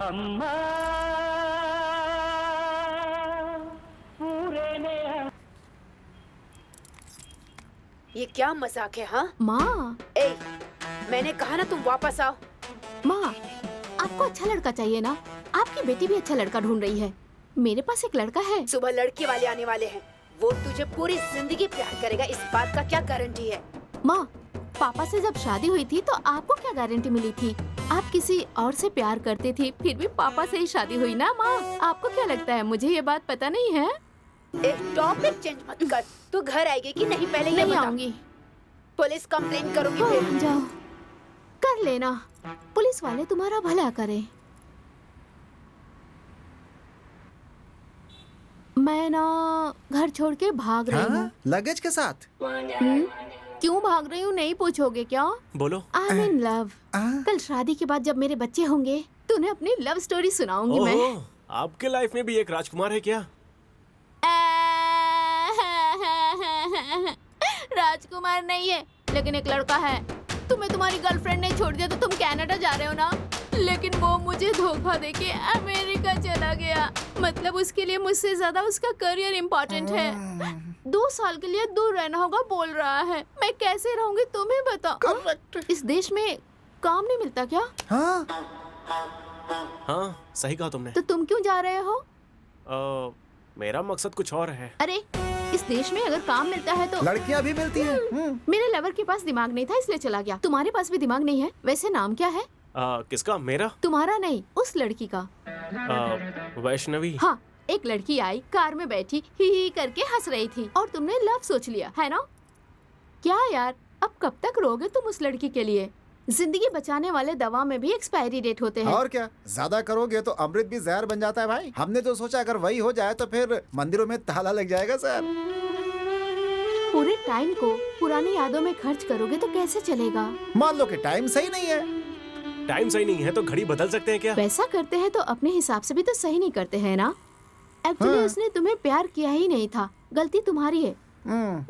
अम्मा पूरे ने ये क्या मजाक है? हाँ माँ, ए, मैंने कहा ना तुम वापस आओ। माँ, आपको अच्छा लड़का चाहिए ना? आपकी बेटी भी अच्छा लड़का ढूंढ रही है। मेरे पास एक लड़का है। सुबह लड़के वाले आने वाले हैं। वो तुझे पूरी जिंदगी प्यार करेगा, इस बात का क्या गारंटी है? माँ, पापा से जब शादी हुई थी तो आपको क्या गारंटी मिली थी? आप किसी और से प्यार करती थी, फिर भी पापा से ही शादी हुई ना माँ। आपको क्या लगता है मुझे ये बात पता नहीं है? एक टॉपिक चेंज मत कर। तू घर आएगी कि नहीं पहले ये नहीं बता। आऊंगी। पुलिस कंप्लेन करूंगी हाँ, फिर। जाओ, कर लेना। पुलिस वाले तुम्हारा भला करें। मैं ना घर छोड़ के भाग रही हूँ। लगेज के साथ? क्यों भाग रही हूँ नहीं पूछोगे क्या? बोलो। I am in love. कल शादी के बाद जब मेरे बच्चे होंगे तो उन्हें अपनी लव स्टोरी सुनाऊंगी मैं। ओहो, आपके लाइफ में भी एक राजकुमार है क्या? राजकुमार नहीं है, लेकिन एक लड़का है। तुम्हें तुम्हारी गर्लफ्रेंड ने छोड़ दिया तो तुम कनाडा जा रहे हो ना, लेकिन वो मुझे धोखा देके अमेरिका चला गया। मतलब उसके लिए मुझसे ज्यादा उसका करियर इम्पोर्टेंट है। 2 साल के लिए दूर रहना होगा बोल रहा है। मैं कैसे रहूंगी तुम्हें बताओ। करेक्ट। इस देश में काम नहीं मिलता क्या? हाँ, हाँ, सही कहा तुमने। तो तुम क्यों जा रहे हो? मेरा मकसद कुछ और है। अरे, इस देश में अगर काम मिलता है तो लड़कियां भी मिलती हैं। मेरे लवर के पास दिमाग नहीं था इसलिए चला गया। तुम्हारे पास भी दिमाग नहीं है? वैसे नाम क्या है? किसका? मेरा? तुम्हारा नहीं, उस लड़की का। वैष्णवी। हाँ, एक लड़की आई, कार में बैठी ही करके हंस रही थी और तुमने लव सोच लिया है ना? क्या यार, अब कब तक रोगे तुम उस लड़की के लिए? जिंदगी बचाने वाले दवा में भी एक्सपायरी डेट होते हैं। और क्या, ज्यादा करोगे तो अमृत भी जहर बन जाता है भाई। हमने तो सोचा अगर वही हो जाए तो फिर मंदिरों में ताला लग जाएगा सर। पूरे टाइम को पुरानी यादों में खर्च करोगे तो कैसे चलेगा? मान लो कि टाइम सही नहीं है। टाइम सही नहीं है तो घड़ी बदल सकते हैं क्या? वैसा करते हैं तो अपने हिसाब से भी तो सही नहीं करते हैं ना? एक्चुअली उसने तुम्हें प्यार किया ही नहीं था, गलती तुम्हारी है।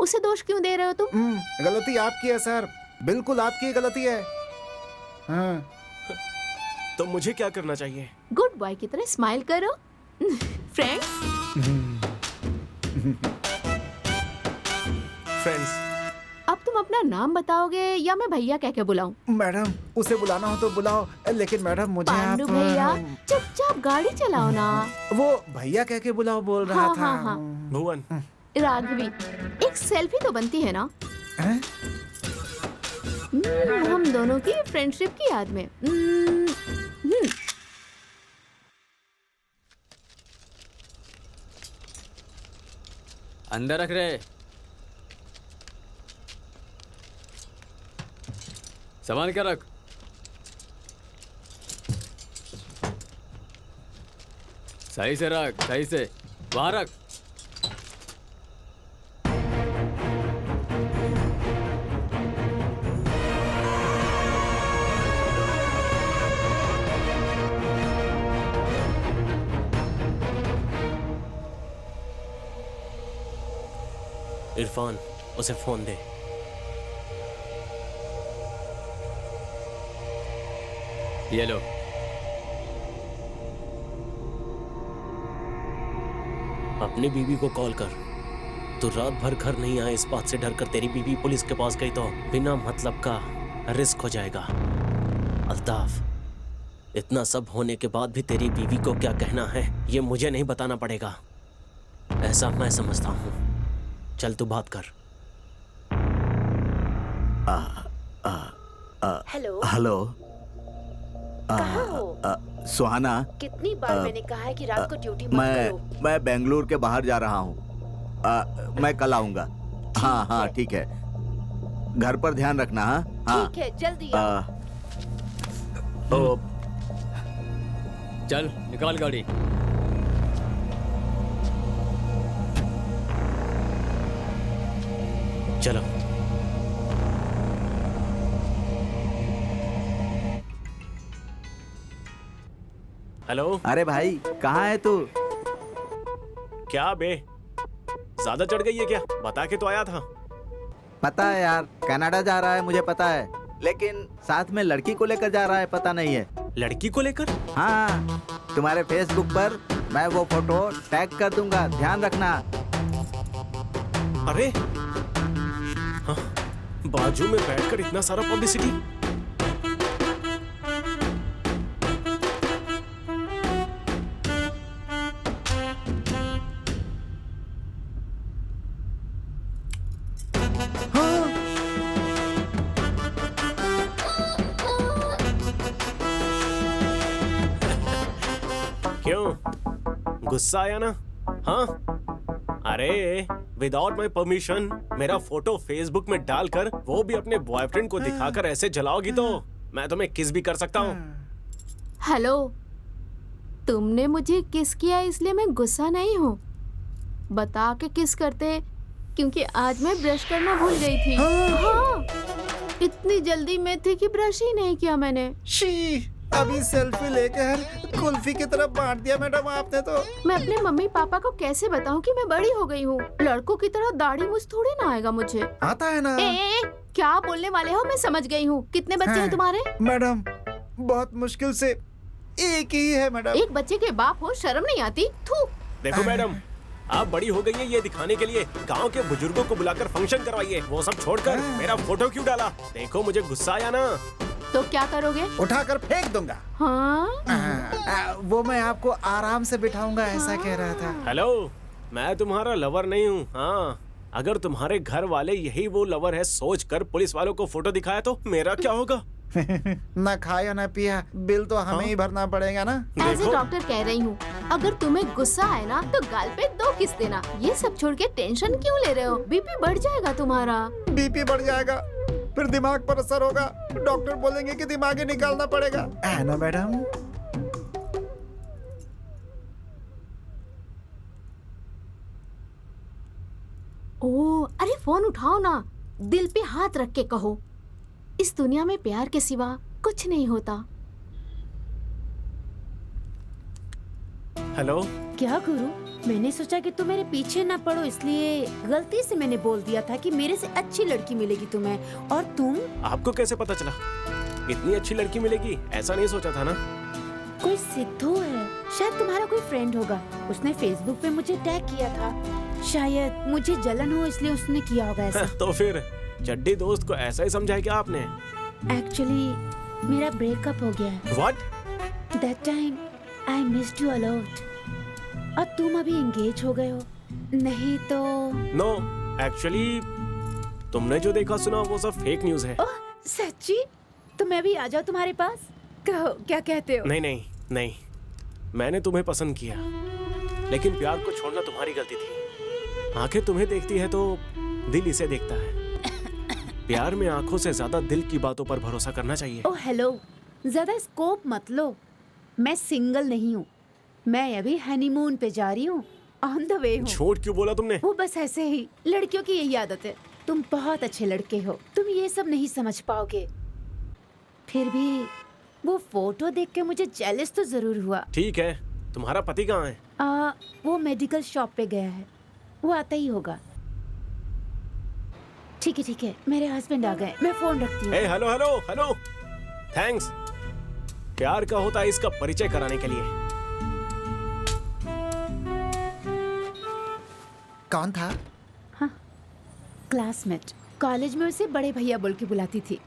उसे दोष क्यों दे रहे हो तुम? गलती आपकी है सर, बिल्कुल आपकी गलती है। हाँ। तो मुझे क्या करना चाहिए? गुड बॉय की तरह स्माइल करो। फ्रेंड्स। फ्रेंड्स। अब तुम अपना नाम बताओगे या मैं भैया कह के बुलाऊं? मैडम, उसे बुलाना हो तो बुलाओ, लेकिन मैडम मुझे आप पांडु भैया, चुपचाप गाड़ी चलाओ ना। वो भैया कह के बुलाओ बोल रहा था। हाँ। भुवन। राघवी, एक सेल्फी तो बनती है ना? हैं? हम दोनों की फ्रेंडशिप की याद में। अंदर रख रहे। संभाल के रख। सही से रख, सही से। वहां रख। इरफान, उसे फोन दे। ये लो। अपनी बीवी को कॉल कर। तू रात भर घर नहीं आए इस बात से डर कर तेरी बीवी पुलिस के पास गई तो बिना मतलब का रिस्क हो जाएगा। अल्ताफ, इतना सब होने के बाद भी तेरी बीवी को क्या कहना है ये मुझे नहीं बताना पड़ेगा, ऐसा मैं समझता हूँ। चल तू बात कर। हेलो। हेलो। कहाँ हो? सुहाना, कितनी बार मैंने कहा है कि रात को ड्यूटी मत करो। मैं बेंगलुरु के बाहर जा रहा हूँ। मैं कल आऊंगा। हाँ, ठीक है। घर पर ध्यान रखना। हाँ, ठीक है, जल्दी आओ। चल निकाल गाड़ी। चलो। हेलो। अरे भाई, कहाँ है तू? क्या बे, ज्यादा चढ़ गई है क्या? बता के तो आया था। पता है यार, कनाडा जा रहा है मुझे पता है, लेकिन साथ में लड़की को लेकर जा रहा है पता नहीं है। लड़की को लेकर? हाँ, तुम्हारे फेसबुक पर मैं वो फोटो टैग कर दूंगा, ध्यान रखना। अरे हाँ, बाजू में बैठकर इतना सारा पब्लिसिटी। क्यों गुस्सा आया ना? हाँ, अरे विदाउट माई परमिशन मेरा फोटो फेसबुक में डालकर वो भी अपने बॉयफ्रेंड को दिखाकर ऐसे जलाओगी तो मैं तुम्हें किस भी कर सकता हूँ। हेलो, तुमने मुझे किस किया इसलिए मैं गुस्सा नहीं हूँ। बता के किस करते, क्योंकि आज मैं ब्रश करना भूल गई थी। हाँ, इतनी जल्दी में थी कि ब्रश ही नहीं किया मैंने। शी, अभी सेल्फी लेकर कुल्फी की तरफ बांट दिया मैडम आपने तो। मैं अपने मम्मी पापा को कैसे बताऊं कि मैं बड़ी हो गई हूँ? लड़कों की तरह दाढ़ी मूछ थोड़ी ना आएगा मुझे। आता है ना। ए, क्या बोलने वाले हो? मैं समझ गई हूँ। कितने बच्चे हैं तुम्हारे? मैडम बहुत मुश्किल से एक ही है मैडम। एक बच्चे के बाप हो, शर्म नहीं आती? थू। देखो मैडम, आप बड़ी हो गई है ये दिखाने के लिए गांव के बुजुर्गों को बुलाकर फंक्शन करवाइए। वो सब छोड़कर मेरा फोटो क्यों डाला? देखो मुझे गुस्सा आया ना तो क्या करोगे? उठाकर फेंक दूंगा। हाँ? वो मैं आपको आराम से बिठाऊंगा ऐसा कह रहा था। हेलो, मैं तुम्हारा लवर नहीं हूँ। हाँ, अगर तुम्हारे घर वाले यही वो लवर है सोचकर पुलिस वालों को फोटो दिखाया तो मेरा क्या होगा? ना खाया ना पिया, बिल तो हमें ही भरना पड़ेगा ना। एज ए डॉक्टर कह रही हूँ, अगर तुम्हें गुस्सा आए ना तो गाल पे 2 किस देना। ये सब छोड़ के टेंशन क्यों ले रहे हो? बीपी बढ़ जाएगा तुम्हारा। बीपी बढ़ जाएगा, फिर दिमाग पर असर होगा। डॉक्टर बोलेंगे कि दिमाग ही निकालना पड़ेगा, है ना मैडम? ओह, अरे फोन उठाओ ना, दिल पे हाथ रख के कहो, इस दुनिया में प्यार के सिवा कुछ नहीं होता। हेलो, क्या करूं? मैंने सोचा कि तुम मेरे पीछे ना पड़ो, इसलिए गलती से मैंने बोल दिया था कि मेरे से अच्छी लड़की मिलेगी तुम्हें। और तुम? आपको कैसे पता चला इतनी अच्छी लड़की मिलेगी? ऐसा नहीं सोचा था ना। कोई सिद्धू है, शायद तुम्हारा कोई फ्रेंड होगा। उसने फेसबुक पे मुझे टैग किया था। शायद मुझे जलन हो इसलिए उसने किया होगा ऐसा। तो फिर चड्डी दोस्त को ऐसा ही समझाया क्या आपने? एक्चुअली मेरा ब्रेकअप हो गया है। What? That time I missed you a lot। और तुम अभी एंगेज हो गए हो, नहीं तो? No, actually तुमने जो देखा सुना वो सब फेक न्यूज है। ओह सच्ची? तो मैं भी आ जाऊँ तुम्हारे पास? कहो, क्या कहते हो? नहीं नहीं नहीं, मैंने तुम्हें पसंद किया, लेकिन प्यार को छोड़ना तुम्हारी गलती थी। आंखें तुम्हें देखती है तो दिल इसे देखता है। प्यार में आंखों से ज्यादा दिल की बातों पर भरोसा करना चाहिए। ओह हेलो, ज्यादा स्कोप मत लो। मैं सिंगल नहीं हूँ, मैं अभी हनीमून पे जा रही हूँ, ऑन द वे हूँ। झूठ क्यों बोला तुमने? वो बस ऐसे ही, लड़कियों की यही आदत है। तुम बहुत अच्छे लड़के हो, तुम ये सब नहीं समझ पाओगे। फिर भी वो फोटो देख के मुझे जेलस तो जरूर हुआ। ठीक है, तुम्हारा पति कहाँ है? वो मेडिकल शॉप पे गया है, वो आता ही होगा। ठीक है, मेरे हस्बैंड आ गए, मैं फोन रखती हूँ। Hello hello hello, thanks. प्यार का होता है इसका परिचय कराने के लिए। कौन था? हाँ, क्लासमेट। कॉलेज में उसे बड़े भैया बोल के बुलाती थी।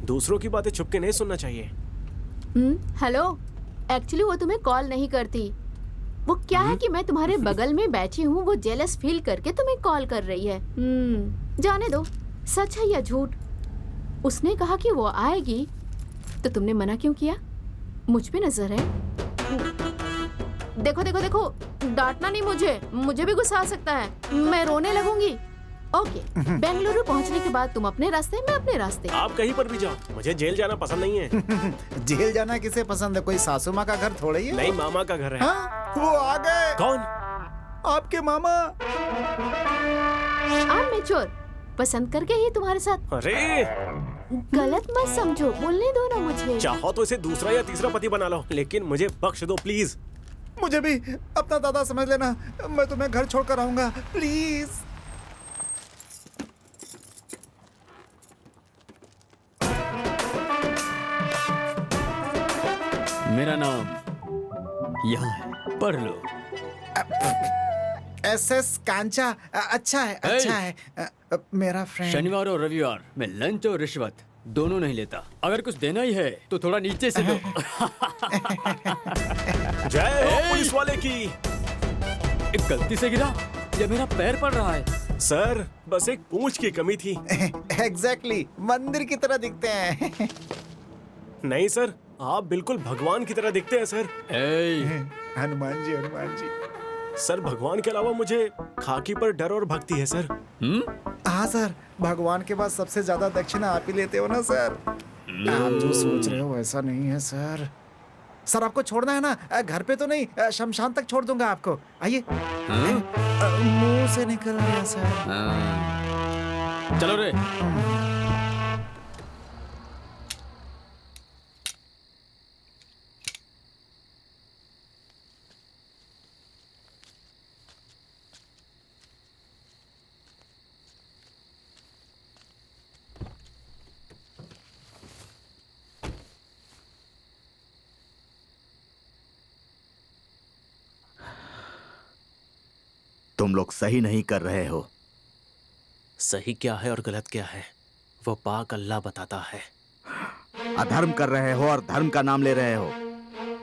दूसरों की बातें छुप के नहीं सुनना चाहिए। हेलो, एक्चुअली वो तुम्हें कॉल नहीं करती। वो क्या है कि मैं तुम्हारे बगल में बैठी हूँ, वो जेलस फील करके तुम्हें कॉल कर रही है। जाने दो, सच है या झूठ। उसने कहा कि वो आएगी, तो तुमने मना क्यों किया? मुझ पे नजर है। देखो देखो देखो, डांटना नहीं मुझे भी गुस्सा आ सकता है, मैं रोने लगूंगी। ओके, बेंगलुरु पहुंचने के बाद तुम अपने रास्ते, मैं अपने रास्ते। आप कहीं पर भी जाओ, मुझे जेल जाना पसंद नहीं है। जेल जाना किसे पसंद है? कोई सासू माँ का घर थोड़ा ही है। नहीं, मामा का घर है। हाँ, वो आ गए। कौन? आपके मामा। आप मेच्योर, पसंद करके ही तुम्हारे साथ। अरे गलत मत समझो, बोलने दो ना मुझे। चाहो तो इसे दूसरा या तीसरा पति बना लो, लेकिन मुझे बख्श दो प्लीज। मुझे भी अपना दादा समझ लेना, मैं तुम्हें घर छोड़कर आऊंगा, प्लीज। मेरा नाम यहाँ है, पढ़ लो। SS कांचा अच्छा है, अच्छा है। मेरा फ्रेंड। शनिवार और रविवार मैं लंच और रिश्वत दोनों नहीं लेता। अगर कुछ देना ही है तो थोड़ा नीचे से दो। जय हो पुलिस वाले की। एक गलती से गिरा या मेरा पैर पड़ रहा है। सर बस एक पूंछ की कमी थी। एग्जैक्टली मंदिर की तरह दिखते हैं। नहीं सर, आप बिल्कुल भगवान की तरह दिखते हैं सर। ए, हनुमान जी, हनुमान जी। सर भगवान के अलावा मुझे खाकी पर डर और भक्ति है सर। हाँ सर, भगवान के बाद सबसे ज्यादा दक्षिणा आप ही लेते हो ना सर। आप जो सोच रहे हो वैसा नहीं है सर। सर आपको छोड़ना है ना, घर पे तो नहीं, शमशान तक छोड़ दूंगा आपको। आइए। मुंह से निकल गया सर। चलो रे। तुम लोग सही नहीं कर रहे हो। सही क्या है और गलत क्या है वो पाक अल्लाह बताता है। अधर्म कर रहे हो और धर्म का नाम ले रहे हो।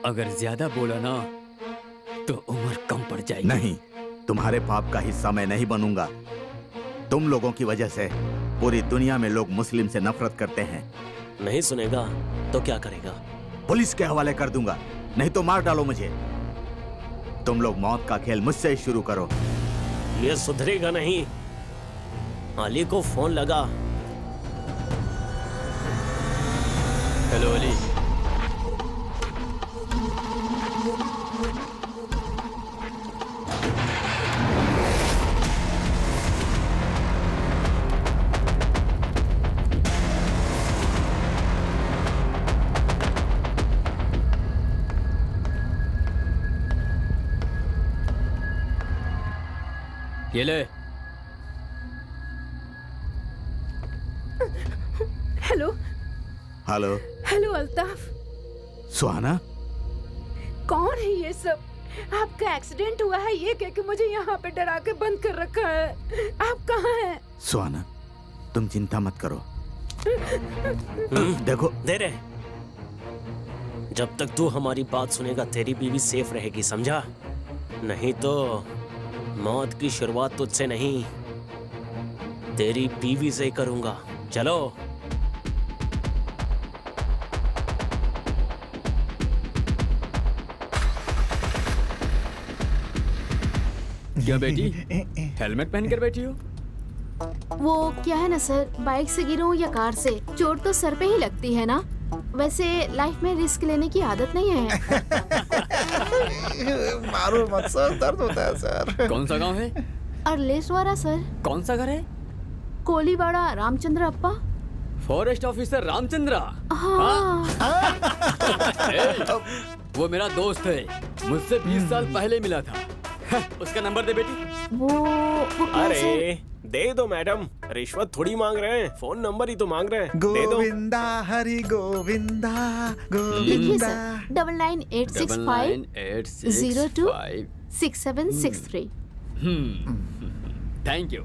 अगर ज्यादा बोला ना तो उम्र कम पड़ जाएगी। नहीं, तुम्हारे पाप का हिस्सा मैं नहीं बनूंगा। तुम लोगों की वजह से पूरी दुनिया में लोग मुस्लिम से नफरत करते हैं। नहीं सुनेगा तो क्या करेगा? पुलिस के हवाले कर दूंगा, नहीं तो मार डालो मुझे। तुम लोग मौत का खेल मुझसे ही शुरू करो। ये सुधरेगा नहीं। अली को फोन लगा। हेलो अली। ये ले। Hello hello. हेलो अल्ताफ, सुहाना, कौन है ये सब? आपका एक्सीडेंट हुआ है ये कह के मुझे यहाँ पे डरा के बंद कर रखा है। आप कहाँ हैं? सुहाना तुम चिंता मत करो। देखो दे रहे। जब तक तू हमारी बात सुनेगा तेरी बीवी सेफ रहेगी, समझा? नहीं तो मौत की शुरुआत तुझसे नहीं तेरी बीवी से करूंगा। चलो। क्या बेटी, हेलमेट पहन कर बैठी हो? वो क्या है ना सर, बाइक से गिरूं या कार से, चोट तो सर पे ही लगती है ना। वैसे लाइफ में रिस्क लेने की आदत नहीं है। मारो मत सर, दर्द होता है सर। कौन सा गांव है? और लेसवारा सर। कौन सा घर है? कोलीवाड़ा रामचंद्र अप्पा। Forest officer Ramchandra. हाँ। वो मेरा दोस्त है, मुझसे 20 साल पहले मिला था। उसका नंबर दे बेटी। वो क्या अरे सर? दे दो मैडम, रिश्वत थोड़ी मांग रहे हैं, फोन नंबर ही तो मांग रहे हैं। दे दो। गोविंदा हरि गोविंदा लिखिए गोविंदा। सर, 99865026 6763। Thank you.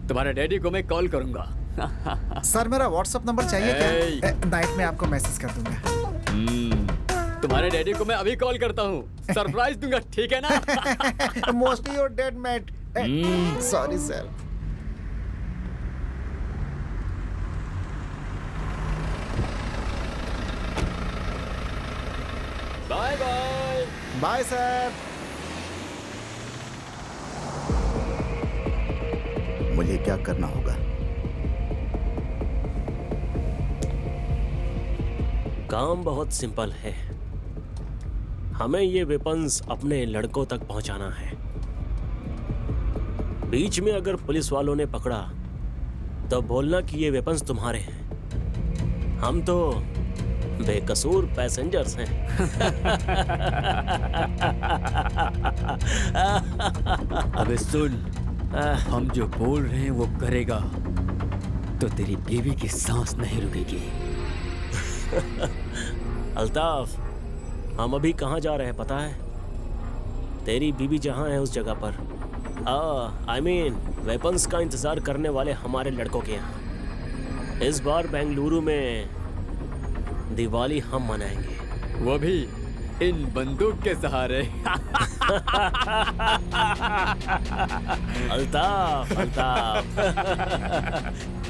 तुम्हारे डैडी को मैं कॉल करूंगा। सर मेरा व्हाट्सएप नंबर चाहिए Hey. क्या? नाइट में आपको मैसेज कर दूंगा। तुम्हारे डैडी को मैं अभी कॉल करता हूँ, सरप्राइज दूंगा, ठीक है ना? Mostly your dead mate. Sorry sir. Bye bye. Bye sir. मुझे क्या करना होगा? काम बहुत सिंपल है। हमें ये वेपन्स अपने लड़कों तक पहुंचाना है। बीच में अगर पुलिस वालों ने पकड़ा तो बोलना कि ये वेपन्स तुम्हारे हैं। हम तो बेकसूर पैसेंजर्स हैं। अबे सुन, हम जो बोल रहे हैं वो करेगा तो तेरी बीवी की सांस नहीं रुकेगी। अल्ताफ, हम अभी कहाँ जा रहे हैं पता है? तेरी बीवी जहाँ है उस जगह पर, आई मीन वेपन्स का इंतजार करने वाले हमारे लड़कों के यहाँ। इस बार बेंगलुरु में दिवाली हम मनाएंगे। वो भी इन बंदूक के सहारे। अल्ताफ, अल्ताफ।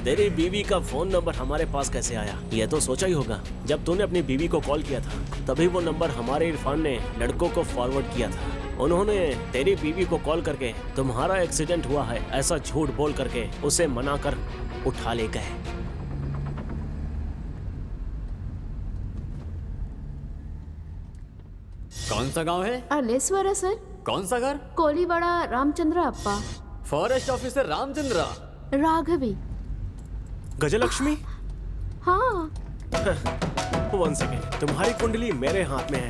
तेरी बीवी का फोन नंबर हमारे पास कैसे आया? ये तो सोचा ही होगा। जब तूने अपनी बीवी को कॉल किया था तभी वो नंबर हमारे इरफान ने लड़कों को फॉरवर्ड किया था। उन्होंने तेरी बीवी को कॉल करके तुम्हारा एक्सीडेंट हुआ है ऐसा झूठ बोल करके उसे मना कर उठा ले गए। कौन सा गांव है? अलेश्वरा सर, कौन सा घर? Koliwada Ramchandra Appa, forest officer Ramchandra. राघवी। गजलक्ष्मी? हाँ, 1 सेकेंड, तुम्हारी कुंडली मेरे हाथ में है।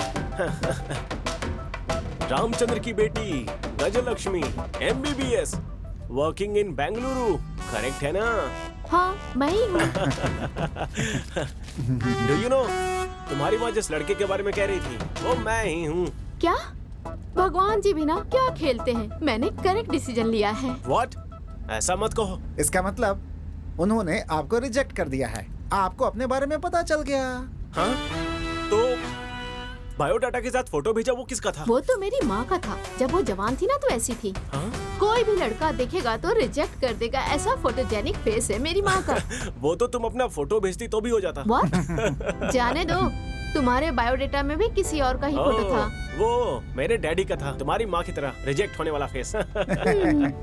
रामचंद्र की बेटी Gajalakshmi, MBBS, working in Bengaluru, correct है ना? हाँ मैं ही हूँ। डू यू नो, तुम्हारी माँ जिस लड़के के बारे में कह रही थी वो मैं ही हूँ। क्या? भगवान जी भी ना क्या खेलते हैं, मैंने करेक्ट डिसीजन लिया है। व्हाट? ऐसा मत कहो। इसका मतलब उन्होंने आपको रिजेक्ट कर दिया है। आपको अपने बारे में पता चल गया। हाँ? तो बायोडाटा के साथ फोटो भेजा वो किसका था? वो तो मेरी माँ का था। जब वो जवान थी ना तो ऐसी थी। हाँ? कोई भी लड़का देखेगा तो रिजेक्ट कर देगा, ऐसा फोटोजेनिक फेस है मेरी माँ का। वो तो तुम अपना फोटो भेजती तो भी हो जाता। What? जाने दो, तुम्हारे बायोडेटा में भी किसी और का ही फोटो था। वो मेरे डैडी का था, तुम्हारी माँ की तरह रिजेक्ट होने वाला फेस।